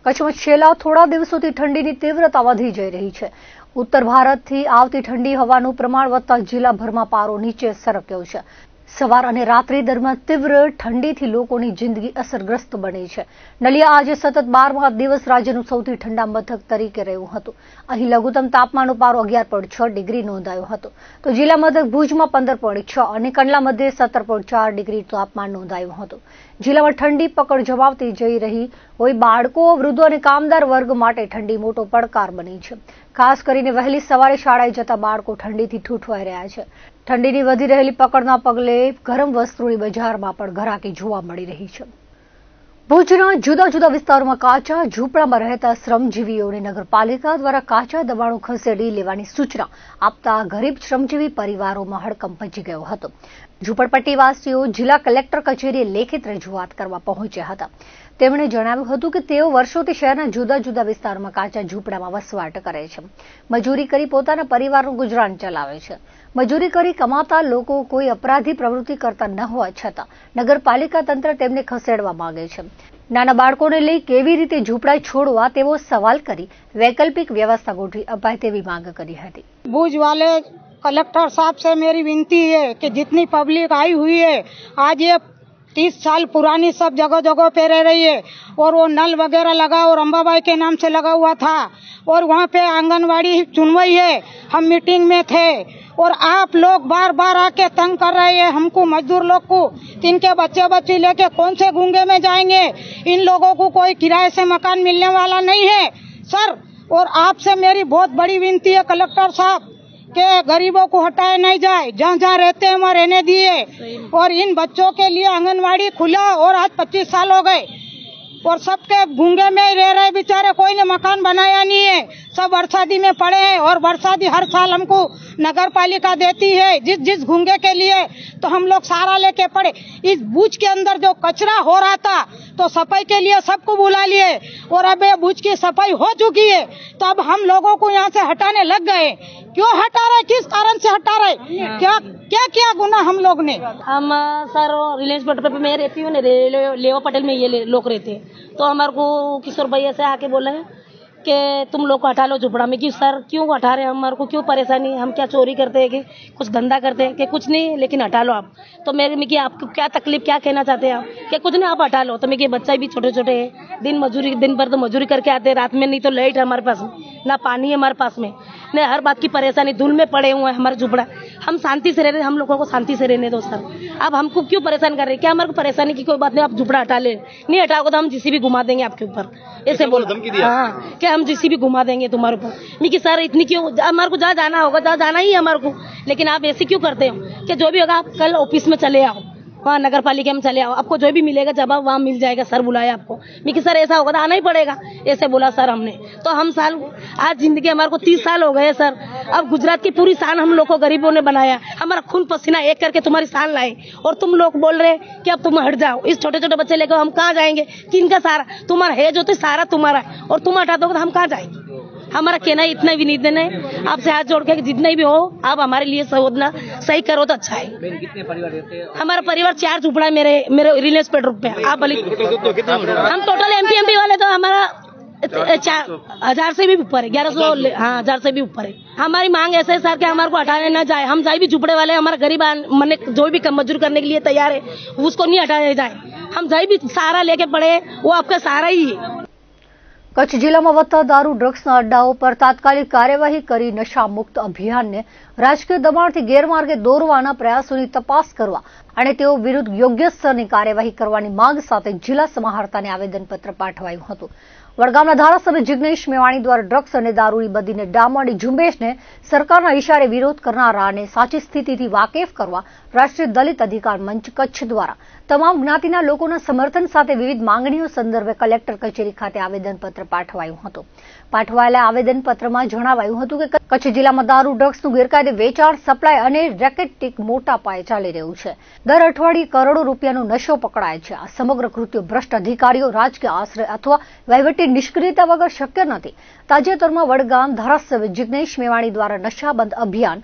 કચ્છમાં છેલ્લા થોડા દિવસોથી ઠંડીની તીવ્રતા વધી જઈ રહી છે। ઉત્તર ભારતથી આવતી ઠંડી હવાનું પ્રમાણ વધતા જિલ્લાભરમાં પારો નીચે સરક્યો છે। સવાર અને રાત્રિ દરમિયાન તીવ્ર ઠંડીથી લોકોની જિંદગી અસરગ્રસ્ત બની છે। નલિયા આજે સતત 12મા દિવસ રાજ્યનું સૌથી ઠંડા મથક તરીકે રહ્યું હતું। અહીં લઘુત્તમ તાપમાનનો પારો 11.6 ડિગ્રી નોંધાયો હતો, તો જિલ્લા મથક ભુજમાં 15.6 અને કંડલા મધ્યે 17.4 ડિગ્રી તાપમાન નોંધાયું હતું। જિલ્લામાં ઠંડી પકડ જમાવતી જઈ રહી હોય બાળકો, વૃદ્ધો અને કામદાર વર્ગ માટે ઠંડી મોટો પડકાર બની છે। ખાસ કરીને વહેલી સવારે શાળાએ જતા બાળકો ઠંડીથી ઠૂઠવાઈ રહ્યા છે। ઠંડીની વધી રહેલી પકડના પગલે ગરમ વસ્ત્રોની બજારમાં પણ ઘરાકી જોવા મળી રહી છે। ભુજના જુદા જુદા વિસ્તારોમાં કાચા ઝૂંપડામાં રહેતા શ્રમજીવીઓને નગરપાલિકા દ્વારા કાચા દબાણો ખસેડી લેવાની સૂચના આપતા ગરીબ શ્રમજીવી પરિવારોમાં હડકંપ મચી ગયો હતો। ઝૂંપડપટ્ટીવાસીઓ જિલ્લા કલેક્ટર કચેરીએ લેખિત રજૂઆત કરવા પહોંચ્યા હતા। તેમણે જણાવ્યું હતું કે તેઓ વર્ષોથી શહેરના જુદા જુદા વિસ્તારોમાં કાચા ઝૂંપડામાં વસવાટ કરે છે, મજૂરી કરી પોતાના પરિવારનું ગુજરાન ચલાવે છે। મજૂરી કરી કમાતા લોકો કોઈ અપરાધી પ્રવૃત્તિ કરતા ન હોવા છતાં નગરપાલિકા તંત્ર તેમને ખસેડવા માંગે છે। નાના બાળકોને લઈ કેવી રીતે ઝૂંપડા છોડવા તેવો સવાલ કરી वैकल्पिक व्यवस्था गोठी अपाए तेवी मांग करी थी। भुज वाले कलेक्टर साहब से मेरी विनती है कि जितनी पब्लिक आई हुई है, आज ये 30 साल पुरानी सब जगह जगह पे रह रही है और वो नल वगैरह लगा और अंबाबाई के नाम से लगा हुआ था और वहाँ पे आंगनवाड़ी चुनवाई है। हम मीटिंग में थे और आप लोग बार बार आके तंग कर रहे हैं हमको, मजदूर लोग को। इनके बच्चे बच्ची लेके कौन से गूंगे में जाएंगे? इन लोगों को कोई किराए से मकान मिलने वाला नहीं है सर। और आपसे मेरी बहुत बड़ी विनती है कलेक्टर साहब के गरीबों को हटाए नहीं जाए, जहाँ जहाँ रहते हैं वहाँ रहने दिए। और इन बच्चों के लिए आंगनवाड़ी खुला और आज 25 साल हो गए और सबके गूंगे में ही रह रहे बेचारे, कोई ने मकान बनाया नहीं है, सब बरसाती में पड़े हैं। और बरसाती हर साल हमको नगर पालिका देती है जिस जिस गूंगे के लिए, तो हम लोग सारा लेके पड़े। इस भुज के अंदर जो कचरा हो रहा था तो सफाई के लिए सबको बुला लिए और अब ये भुज की सफाई हो चुकी है, तो अब हम लोगों को यहाँ से हटाने लग गए। क्यों हटा रहे, किस कारण से हटा रहे, क्या क्या क्या गुना हम लोग ने? हम सर रिलायंस पेट्रोल पे मैं रहती हूँ, लेवा पटेल में ये लोग रहते हैं, तो हमारे को किशोर भैया से आके बोले कि तुम लोग को हटा लो झुपड़ा में। कि सर क्यों हटा रहे हैं, हमारे को क्यों परेशानी, हम क्या चोरी करते हैं कि कुछ धंधा करते हैं कि कुछ नहीं, लेकिन हटा लो आप। तो मैं कि आपको क्या तकलीफ, क्या कहना चाहते हैं आप? कि कुछ नहीं, आप हटा लो। तो मैं कि बच्चा भी छोटे छोटे है, दिन भर तो मजदूरी करके आते हैं, रात में नहीं तो लाइट है हमारे पास में, ना पानी है हमारे पास में, नहीं हर बात की परेशानी, धूल में पड़े हुए हैं हमारे झुपड़ा। हम शांति से रह रहे, हम लोगों को शांति से रहने दो सर। अब हमको क्यों परेशान कर रहे हैं? क्या हमारे को परेशानी की कोई बात नहीं, आप झुपड़ा हटा ले, नहीं हटाओगे तो हम जीसीबी घुमा देंगे आपके ऊपर, ऐसे बोला। हाँ, क्या हम जीसीबी घुमा देंगे तुम्हारे ऊपर। मैं कि सर इतनी क्यों, हमारे को जहाँ जाना होगा जहाँ जाना ही है हमारे को, लेकिन आप ऐसे क्यों करते हो? कि जो भी होगा आप कल ऑफिस में चले आओ, वहाँ नगर पालिका में चले आओ, आपको जो भी मिलेगा जवाब वहाँ मिल जाएगा, सर बुलाया आपको। मैं कि सर ऐसा होगा तो आना ही पड़ेगा, ऐसे बोला सर हमने। तो हम साल, आज जिंदगी हमारे को 30 साल हो गए सर। अब गुजरात की पूरी शान हम लोग को गरीबों ने बनाया, हमारा खून पसीना एक करके तुम्हारी शान लाए, और तुम लोग बोल रहे कि अब तुम हट जाओ। इस छोटे छोटे बच्चे लेकर हम कहाँ जाएंगे? किनका सहारा? तुम्हारा है जो, तो सारा तुम्हारा है, और तुम हटा दोगे तो हम कहाँ जाएंगे? हमारा कहना इतना विनिवेदन है आपसे हाथ जोड़ के, जितने भी हो आप हमारे लिए सोचना सही करो तो अच्छा है। कितने परिवार रहते हैं? हमारा परिवार 4 झुपड़ा है मेरे रिलायंस पेट्रोल पे। आप भले हम टोटल एमपी वाले तो हमारा 4,000 से भी ऊपर है, 1100, हाँ 1000 से भी ऊपर है। हमारी मांग ऐसे है सर कि हमारे को हटाने न जाए, हम जाए भी झुपड़े वाले, हमारा गरीब मन जो भी कम मजदूर करने के लिए तैयार है, उसको नहीं हटाने जाए। हम जाए भी सहारा लेके पड़े, वो आपका सहारा ही है। कच्छ जिल्लामां વધતા દારૂ ડ્રગ્સના અડ્ડાઓ પર તાત્કાલિક કાર્યવાહી કરી નશા મુક્ત અભિયાનને રાજકીય દબાણથી ગેરમાર્ગે દોરવાના પ્રયાસોની તપાસ કરવા અને તેઓ વિરુદ્ધ યોગ્ય સ્તરની કાર્યવાહી કરવાની માંગ સાથે જિલ્લા સમાહર્તાને આવેદનપત્ર પાઠવાયું હતું। વડગામના ધારાસભ્ય જિગ્નેશ મેવાણી દ્વારા ડ્રગ્સ અને દારૂની બદીને ડામવાની ઝુંબેશને સરકારના ઇશારે વિરોધ કરનારાને સાચી સ્થિતિથી વાકેફ કરવા રાષ્ટ્રીય દલિત અધિકાર મંચ કચ્છ દ્વારા તમામ જ્ઞાતિના લોકોના સમર્થન સાથે વિવિધ માંગણીઓ સંદર્ભે કલેક્ટર કચેરી ખાતે આવેદનપત્ર પાઠવાયું હતું। પાઠવાયેલા આવેદનપત્રમાં જણાવાયું હતું કે કચ્છ જિલ્લામાં દારૂ ડ્રગ્સનું ગેરકાયદે વેચાણ, સપ્લાય અને રેકેટિંગ મોટા પાયે ચાલી રહ્યું છે। દર અઠવાડિયે કરોડો રૂપિયાનો નશો પકડાય છે। આ સમગ્ર કૃત્યો ભ્રષ્ટ અધિકારીઓ, રાજકીય આશ્રય અથવા વહીવટી નિષ્ક્રિયતા વગર શક્ય નથી। તાજેતરમાં વડગામ ધારાસભ્ય જિગ્નેશ મેવાણી દ્વારા નશાબંધ અભિયાન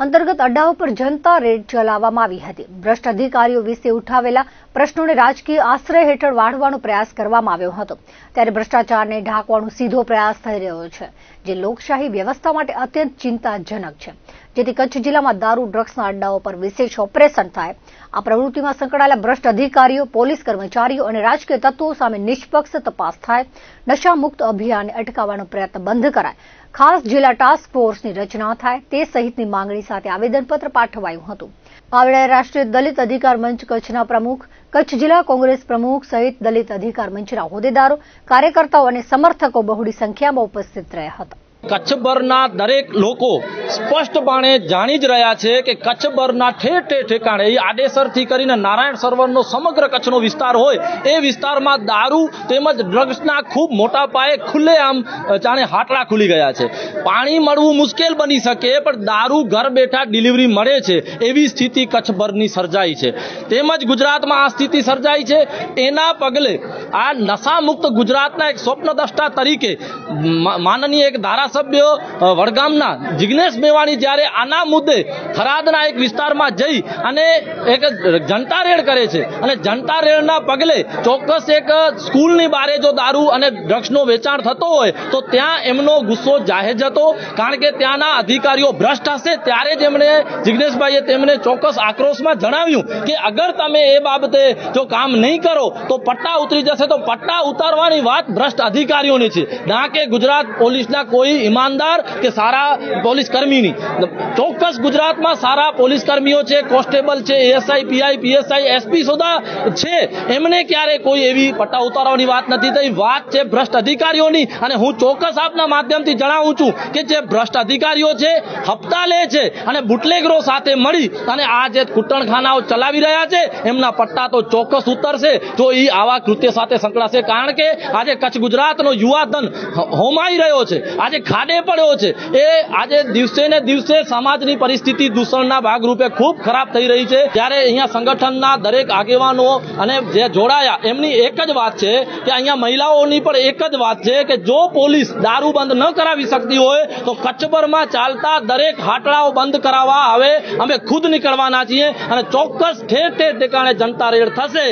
અંતર્ગત અડ્ડાઓ પર જનતા રેડ ચલાવવામાં આવી હતી. ભ્રષ્ટ અધિકારીઓ વિશે ઉઠાવેલા પ્રશ્નોને રાજકીય આશ્રય હેઠળ વાળવાનો પ્રયાસ કરવામાં આવ્યો હતો. ત્યારે ભ્રષ્ટાચારને ઢાંકવાનો સીધો પ્રયાસ થઈ રહ્યો છે, જે લોકશાહી વ્યવસ્થા માટે અત્યંત ચિંતાજનક છે. જેથી કચ્છ જિલ્લામાં દારૂ ડ્રગ્સના અડ્ડાઓ પર વિશેષ ઓપરેશન થાય. આ પ્રવૃત્તિમાં સંકળાયેલા ભ્રષ્ટ અધિકારીઓ, પોલીસ કર્મચારીઓ અને રાજકીય તત્વો સામે નિષ્પક્ષ તપાસ થાય. નશામુક્ત અભિયાનને અટકાવવાનો પ્રયત્ન બંધ કરાય. ખાસ જિલ્લા ટાસ્ક ફોર્સની રચના થાય તે સહિતની માંગણી સાથે આવેદનપત્ર પાઠવાયું હતું. આ વેળાએ રાષ્ટ્રીય દલિત અધિકાર મંચ કચ્છના પ્રમુખ, કચ્છ જિલ્લા કોંગ્રેસ પ્રમુખ સહિત દલિત અધિકાર મંચના હોદ્દેદારો, કાર્યકર્તાઓ અને સમર્થકો બહોળી સંખ્યામાં ઉપસ્થિત રહ્યા હતા. કચ્છભરના દરેક લોકો સ્પષ્ટપણે જાણી જ રહ્યા છે કે કચ્છભરના ઠેર ઠેર ઠેકાણે આડેસરથી કરીને નારાયણ સરોવરનો સમગ્ર કચ્છનો વિસ્તાર હોય એ વિસ્તારમાં દારૂ તેમજ ડ્રગ્સના ખૂબ મોટા પાયે ખુલ્લેઆમ જાણે હાટલા ખુલી ગયા છે. પાણી મળવું મુશ્કેલ બની શકે પણ દારૂ ઘર બેઠા ડિલિવરી મળે છે એવી સ્થિતિ કચ્છભરની સર્જાઈ છે. તેમજ ગુજરાતમાં આ સ્થિતિ સર્જાઈ છે. એના પગલે આ નશામુક્ત ગુજરાતના એક સ્વપ્નદ્રષ્ટા તરીકે માનનીય એક ધારાસભ્ય વડગામના જિગ્નેશ મેવાણી જ્યારે આના મુદ્દે થરાદના એક વિસ્તારમાં જઈ અને એક જનતા રેડ કરે છે અને જનતા રેડના પગલે ચોક્કસ એક સ્કૂલની બારે જો દારૂ અને ડ્રગ્સનો વેચાણ થતો હોય તો ત્યાં એમનો ગુસ્સો જાહેર હતો, કારણ કે ત્યાંના અધિકારીઓ ભ્રષ્ટ હશે. ત્યારે જ એમણે જિગ્નેશભાઈએ તેમને ચોક્કસ આક્રોશમાં જણાવ્યું કે અગર તમે એ બાબતે જો કામ નહીં કરો તો પટ્ટા ઉતરી જશે. તો પટ્ટા ઉતારવાની વાત ભ્રષ્ટ અધિકારીઓની છે, ના કે ગુજરાત પોલીસના કોઈ ઈમાનદાર કે સારા પોલીસ કર્મીની. ચોક્કસ ગુજરાતમાં સારા પોલીસ કર્મીઓ છે, કોન્સ્ટેબલ છે, એએસઆઈ, પીઆઈ, પીએસઆઈ, એસપી સુધા છે. એમને ક્યારે કોઈ એવી પટ્ટા ઉતારવાની વાત નથી થઈ. વાત છે ભ્રષ્ટ અધિકારીઓની. અને હું ચોક્કસ આપના માધ્યમથી જણાવું છું કે જે ભ્રષ્ટ અધિકારીઓ છે, હપ્તા લે છે અને બુટલેગરો સાથે મળી અને આ જે કુટણખાનાઓ ચલાવી રહ્યા છે એમના પટ્ટા તો ચોક્કસ ઉતરશે જો એ આવા કૃત્ય સાથે સંકળાશે. કારણ કે આજે કચ્છ ગુજરાતનો યુવાધન હોમાઈ રહ્યો છે, આજે ખાડે પડ્યો છે. એ આજે દિવસે ને દિવસે સમાજની પરિસ્થિતિ દૂષણના ભાગરૂપે ખૂબ ખરાબ થઈ રહી છે. ત્યારે અહીંયા સંગઠનના દરેક આગેવાનો અને જે જોડાયા એમની એક જ વાત છે કે અહીંયા મહિલાઓની પણ એક જ વાત છે કે જો પોલીસ દારૂ બંધ ન કરાવી શકતી હોય તો કચ્છભરમાં ચાલતા દરેક હાટલાઓ બંધ કરાવવા હવે અમે ખુદ નીકળવાના છીએ અને ચોક્કસ ઠેર ઠેર ઠેકાણે જનતા રેડ થશે.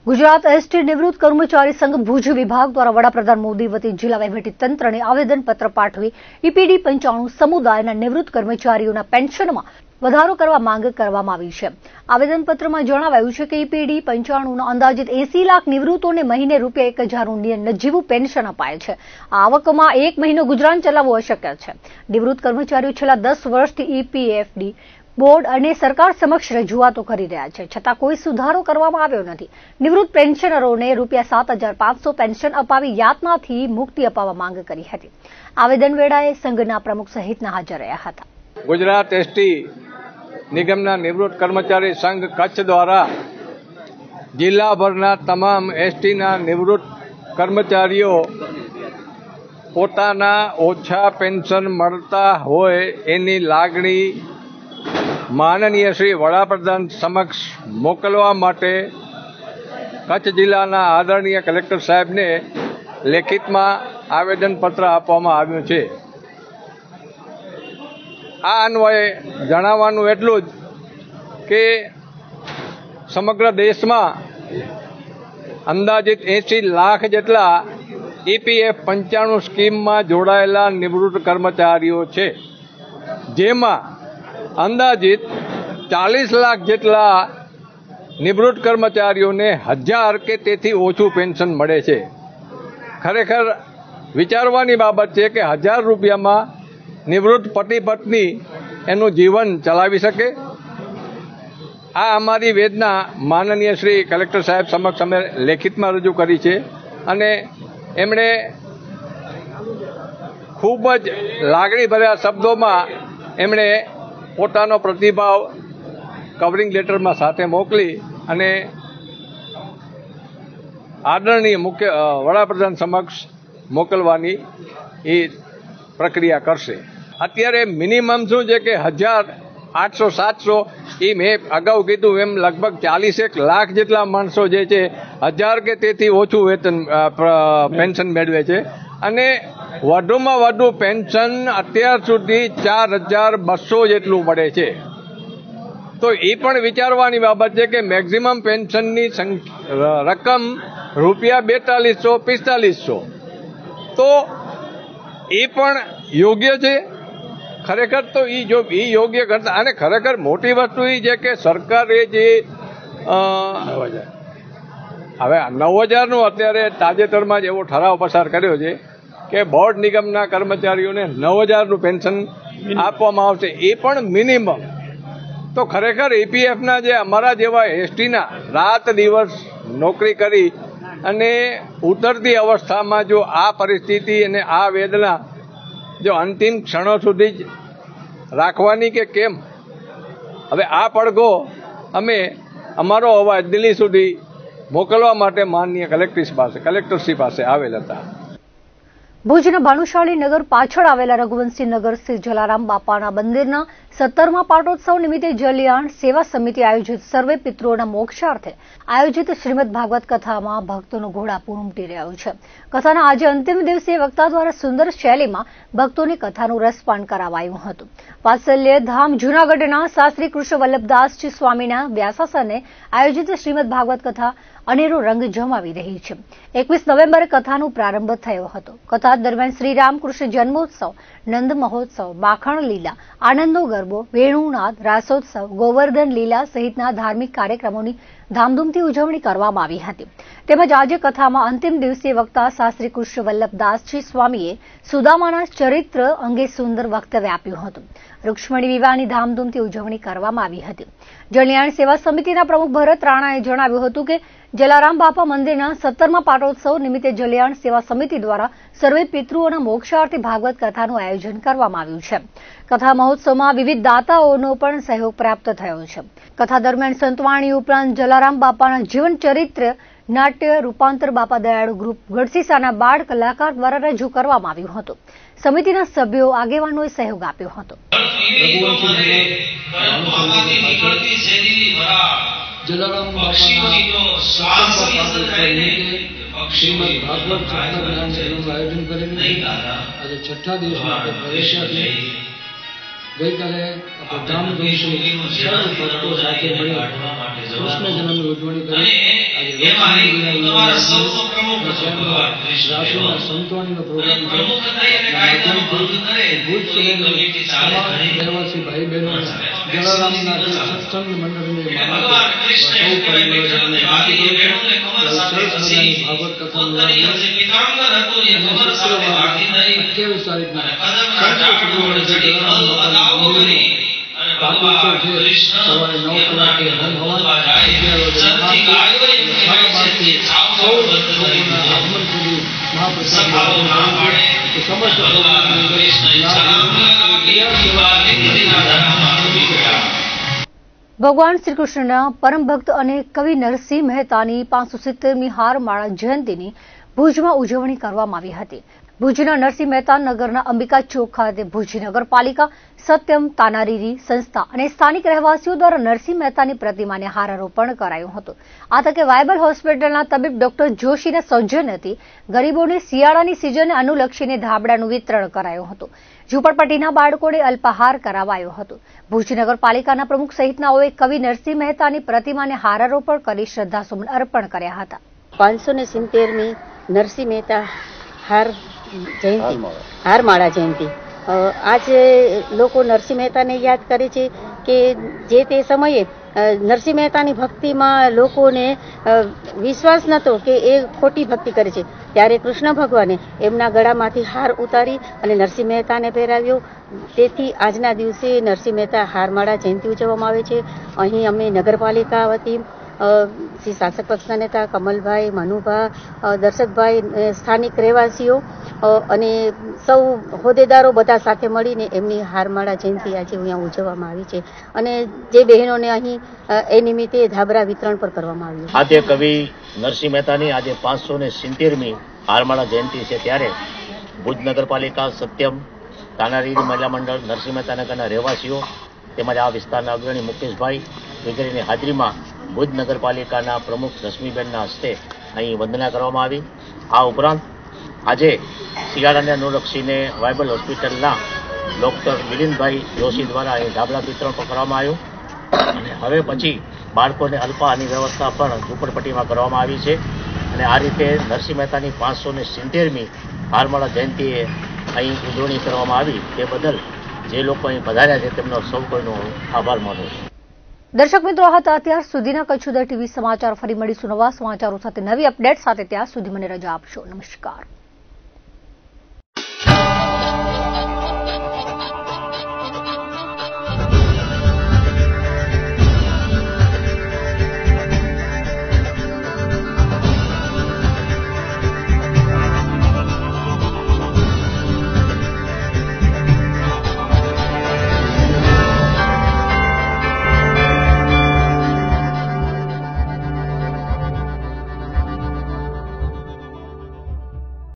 ગુજરાત એસટી નિવૃત્ત કર્મચારી સંઘ ભુજ વિભાગ દ્વારા વડાપ્રધાન મોદી વતી જિલ્લા વહીવટીતંત્રને આવેદનપત્ર પાઠવી ઈપીડી 95 સમુદાયના નિવૃત્ત કર્મચારીઓના પેન્શનમાં વધારો કરવા માંગ કરવામાં આવી છે. આવેદનપત્રમાં જણાવાયું છે કે ઈપીડી 95ના અંદાજિત 80 લાખ નિવૃત્તોને મહિને ₹1000નું નજીવું પેન્શન અપાય છે. આ આવકમાં એક મહિનો ગુજરાન ચલાવવું અશક્ય છે. નિવૃત્ત કર્મચારીઓ છેલ્લા 10 વર્ષથી ઈપીએફડી બોર્ડ અને સરકાર સમક્ષ રજૂઆતો કરી રહ્યા છે, છતાં કોઈ સુધારો કરવામાં આવ્યો નથી. નિવૃત્ત પેન્શનરોને ₹7,500 પેન્શન અપાવી યાતનાથી મુક્તિ અપાવવા માંગ કરી હતી. આવેદન વેળાએ સંઘના પ્રમુખ સહિતના હાજર રહ્યા હતા. ગુજરાત એસટી નિગમના નિવૃત્ત કર્મચારી સંઘ કચ્છ દ્વારા જિલ્લાભરના તમામ એસટીના નિવૃત્ત કર્મચારીઓ પોતાના ઓછા પેન્શન મળતા હોય એની લાગણી માનનીય શ્રી વડાપ્રધાન સમક્ષ મોકલવા માટે કચ્છ જિલ્લાના આદરણીય કલેક્ટર સાહેબને લેખિતમાં આવેદનપત્ર આપવામાં આવ્યું છે. આ અન્વયે જણાવવાનું એટલું જ કે સમગ્ર દેશમાં અંદાજિત 80 લાખ જેટલા ઈપીએફ 95 સ્કીમમાં જોડાયેલા નિવૃત્ત કર્મચારીઓ છે, જેમાં અંદાજિત 40 લાખ જેટલા નિવૃત્ત કર્મચારીઓને 1000 કે તેથી ઓછું પેન્શન મળે છે. ખરેખર વિચારવાની બાબત છે કે 1000 રૂપિયામાં નિવૃત્ત પતિ પત્ની એનું જીવન ચલાવી શકે. આ અમારી વેદના માનનીય શ્રી કલેક્ટર સાહેબ સમક્ષ અમે લેખિતમાં રજૂ કરી છે અને એમણે ખૂબ જ લાગણીભર્યા શબ્દોમાં એમણે પોતાનો પ્રતિભાવ કવરિંગ લેટરમાં સાથે મોકલી અને આદરણીય મુખ્ય વડાપ્રધાન સમક્ષ મોકલવાની એ પ્રક્રિયા કરશે. અત્યારે મિનિમમ શું છે કે 1000, 800, 700 એ મેં અગાઉ કીધું એમ લગભગ 41 લાખ જેટલા માણસો જે છે 1000 કે તેથી ઓછું વેતન પેન્શન મેળવે છે અને વધુમાં વધુ પેન્શન અત્યાર સુધી 4,200 જેટલું મળે છે. તો એ પણ વિચારવાની બાબત છે કે મેક્સિમમ પેન્શનની રકમ ₹4200-4500, તો એ પણ યોગ્ય છે ખરેખર. તો એ યોગ્ય કરતા, અને ખરેખર મોટી વસ્તુ એ છે કે સરકારે જે હવે 9,000નું અત્યારે તાજેતરમાં જ એવો ઠરાવ પસાર કર્યો છે કે બોર્ડ નિગમના કર્મચારીઓને 9,000નું પેન્શન આપવામાં આવશે, એ પણ મિનિમમ. તો ખરેખર EPFના જે અમારા જેવા એસટીના રાત દિવસ નોકરી કરી અને ઉતરતી અવસ્થામાં જો આ પરિસ્થિતિ અને આ વેદના જો અંતિમ ક્ષણો સુધી જ રાખવાની કે કેમ, હવે આ પડઘો અમે અમારો અવાજ દિલ્હી સુધી મોકલવા માટે માનનીય કલેક્ટરશ્રી પાસે આવેલ હતા. ભુજના ભાનુશાળી નગર પાછળ આવેલા રઘુવંશી નગર સ્થિત જલારામ બાપાના મંદિરના 17મા પાટોત્સવ નિમિત્તે જલિયાણ સેવા સમિતિ આયોજિત સર્વે પિતૃઓના મોક્ષાર્થે આયોજિત શ્રીમદ ભાગવત કથામાં ભક્તોનું ઘોડાપૂર ઉમટી રહ્યું છે. કથાના આજે અંતિમ દિવસે વક્તા દ્વારા સુંદર શૈલીમાં ભક્તોની કથાનું રસપાન કરાવાયું હતું. વાત્સલ્ય ધામ જૂનાગઢના શાસ્ત્રી કૃષ્ણ વલ્લભદાસજી સ્વામીના વ્યાસાસને આયોજિત શ્રીમદ ભાગવત કથા અનેરો રંગ જમાવી રહી છે. 21 નવેમ્બરે કથાનો પ્રારંભ થયો હતો. કથા દરમિયાન શ્રી રામકૃષ્ણ જન્મોત્સવ, નંદ મહોત્સવ, માખણ લીલા, આનંદો ગરબો, વેણુનાદ, રાસોત્સવ, ગોવર્ધન લીલા સહિતના ધાર્મિક કાર્યક્રમોની ધામધૂમથી ઉજવણી કરવામાં આવી હતી. તેમજ આજે કથામાં અંતિમ દિવસે વક્તા શાસ્ત્રી કૃષ્ણ વલ્લભદાસજી સ્વામીએ સુદામાના ચરિત્ર અંગે સુંદર વક્તવ્ય આપ્યું હતું. રૂક્ષ્મણી વિવાહની ધામધૂમથી ઉજવણી કરવામાં આવી હતી. જલિયાણ સેવા સમિતિના પ્રમુખ ભરત રાણાએ જણાવ્યું હતું કે જલારામ બાપા મંદિરના 17મા પાટોત્સવ નિમિત્તે જલિયાણ સેવા સમિતિ દ્વારા સર્વે પિતૃઓના મોક્ષાર્થે ભાગવત કથાનું આયોજન કરવામાં આવ્યું છે. કથા મહોત્સવમાં વિવિધ દાતાઓનો પણ સહયોગ પ્રાપ્ત થયો છે. કથા દરમિયાન સંતવાણી ઉપરાંત જલારામ બાપાના જીવન ચરિત્ર નાટ્ય રૂપાંતર બાપા દયાળુ ગ્રુપ ગઢસીસાના બાળ કલાકાર દ્વારા રજૂ કરવામાં આવ્યું હતું. સમિતિના સભ્યો આગેવાનોએ સહયોગ આપ્યો હતો. જલારામ શ્રીમદ ભાગવત જ્ઞાન સેવાનું આયોજન કરેલું છે. આજે 6ઠ્ઠા દિવસમાં આપણે પ્રવેશ્યા છીએ. ગઈકાલે આપણે ધામધૂમથી સર્વ ભક્તો સાથે મળી કૃષ્ણ જન્મની ઉજવણી કરી. રાશિના સંતવાણીનો પ્રોગ્રામ ભુજ રહેવાસી ભાઈ બહેનો જલારામના સત્સંગ મંડળની ભાગવત કથાનું 28 તારીખના સવારે 9 કલાકે હોમ હવન, 11 સુધી મહાપ્રસાદ ભગવાન શ્રી કૃષ્ણના પરમ ભક્ત અને કવિ નરસિંહ મહેતાની 570મી હારમાળા જયંતિની ભુજમાં ઉજવણી કરવામાં આવી હતી. ભુજના નરસિંહ મહેતા નગરના અંબિકા ચોક ખાતે ભુજ નગરપાલિકા, સત્યમ, તાનારીરી સંસ્થા અને સ્થાનિક રહેવાસીઓ દ્વારા નરસિંહ મહેતાની પ્રતિમાને હારારોપણ કરાયું હતું. આ તકે વાયબલ હોસ્પિટલના તબીબ ડોક્ટર જોશીના સૌજન્યથી ગરીબોને શિયાળાની સિઝનને અનુલક્ષીને ધાબળાનું વિતરણ કરાયું હતું. ઝૂંપડપટ્ટીના બાળકોને અલ્પાહાર કરાવાયો હતો. ભુજ નગરપાલિકાના પ્રમુખ સહિતનાઓએ કવિ નરસિંહ મહેતાની પ્રતિમાને હારારોપણ કરી શ્રદ્ધાસુમન અર્પણ કર્યા હતા. 570મી નરસિંહ મહેતા હારમાળા જયંતિ. આજે લોકો નરસિંહ મહેતાને યાદ કરે છે કે જે તે સમયે નરસિંહ મહેતાની ભક્તિમાં લોકોને વિશ્વાસ નહોતો કે એ ખોટી ભક્તિ કરે છે, ત્યારે કૃષ્ણ ભગવાને એમના ગળામાંથી હાર ઉતારી અને નરસિંહ મહેતાને પહેરાવ્યો. તેથી આજના દિવસે નરસિંહ મહેતા હારમાળા જયંતિ ઉજવવામાં આવે છે. અહીં અમે નગરપાલિકા વતી શ્રી શાસક પક્ષના નેતા કમલભાઈ, મનુભા, દર્શકભાઈ, સ્થાનિક રહેવાસીઓ અને સૌ હોદ્દેદારો બધા સાથે મળીને એમની હારમાળા જયંતિ આજે અહીંયા ઉજવવામાં આવી છે. અને જે બહેનોને અહીં એ નિમિત્તે ધાબળા વિતરણ પર કરવામાં આવ્યું. આજે કવિ નરસિંહ મહેતાની આજે 570મી હારમાળા જયંતિ છે, ત્યારે ભુજ નગરપાલિકા, સત્યમ, તાનારીરી મહિલા મંડળ, નરસિંહ મહેતા નગરના રહેવાસીઓ તેમજ આ વિસ્તારના અગ્રણી મુકેશભાઈ વગેરેની હાજરીમાં ભુજ નગરપાલિકાના પ્રમુખ રશ્મિબેનના હસ્તે અહીં વંદના કરવામાં આવી. આ ઉપરાંત આજે શિયાળાને અનુલક્ષીને વાયબલ હોસ્પિટલના ડૉક્ટર મિલિંદભાઈ જોશી દ્વારા અહીં ધાબળા વિતરણ પણ કરવામાં આવ્યું અને હવે પછી બાળકોને અલ્પાહારની વ્યવસ્થા પણ ઝૂંપડપટ્ટીમાં કરવામાં આવી છે અને આ રીતે નરસિંહ મહેતાની 570મી હારમાળા જયંતિએ અહીં ઉજવણી કરવામાં આવી તે બદલ જે લોકો અહીં પધાર્યા છે તેમનો સૌ કોઈનો આભાર માનું છું. દર્શક મિત્રો, આ હતા અત્યાર સુધીના કચ્છ ઉદય ટીવી સમાચાર. ફરી મળીશું નવા સમાચારો સાથે, નવી અપડેટ સાથે. ત્યાં સુધી મને રજા આપશો. નમસ્કાર.